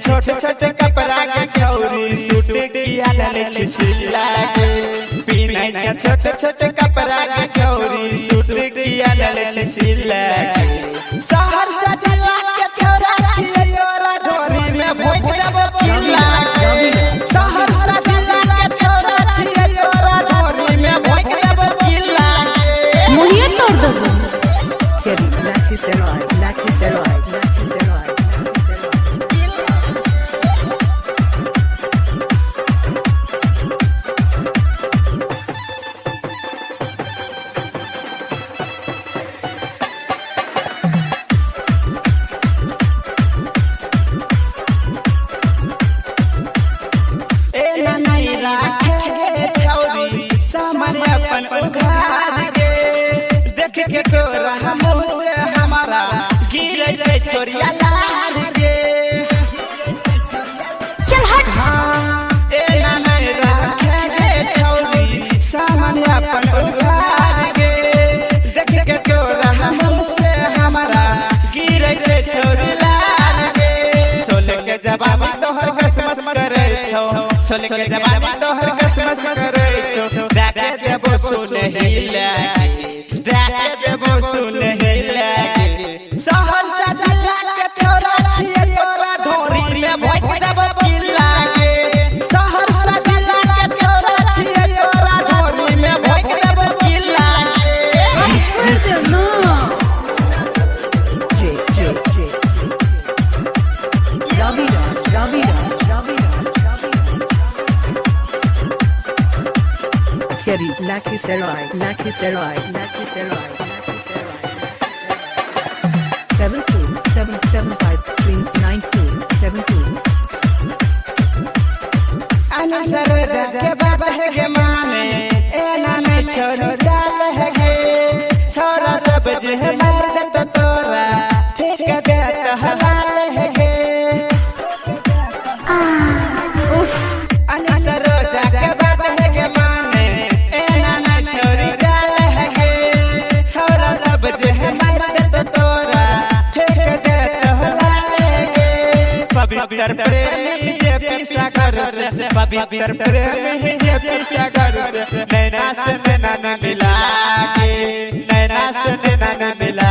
छोटे छोटे कपड़ा के छौरी सूट किया लले सिला के पीने छोटे छोटे कपड़ा के छौरी सूट किया लले सिला के शहर से जिला के छोरा छियोरा ढोरी में भोग देबो किला के शहर से जिला के छोरा छियोरा ढोरी में भोग देबो किला के मुहिए तोड़ दो Keri Lakhiserai Lakhiserai Lakhiserai सामने अपन उघार के देख के तोरा मुँह से हमारा गिरे छै छोरिया लाल के चल हट ए नहीं रखे गे छौरी सामने अपन उघार के देख के तोरा मुँह से हमारा गिरे छै छोरी लाल के सोले के जवाब तोहर कसमस करे छौ सोले के जवाब तोहर कसमस करे छौ देख देबो सुन हिला देख देबो सुन हिला शहर से जिला के छोरा छिए तोरा ढोरी में भोग देबो किला के शहर से जिला के छोरा छिए तोरा ढोरी में भोग देबो किला के no Keri Lakhiserai Lakhiserai Lakhiserai Lakhiserai 7277539272 अन सरोजा के बात है के माने ए ना नहीं छोड़ डाल है गे छोरा सब जे है मार दे तो तोरा फेंक दे तो हलाल है गे अन सरोजा के बात है के माने ए ना नहीं छोड़ डाल है गे छोरा सब जे है मार दे तो तोरा फेंक दे तो हलाल है गे पवित्र प्रेम जे पीसा कर से पवित्र प्रेम जे पीसा कर से नैना से नैना मिला के नैना से नैना मिला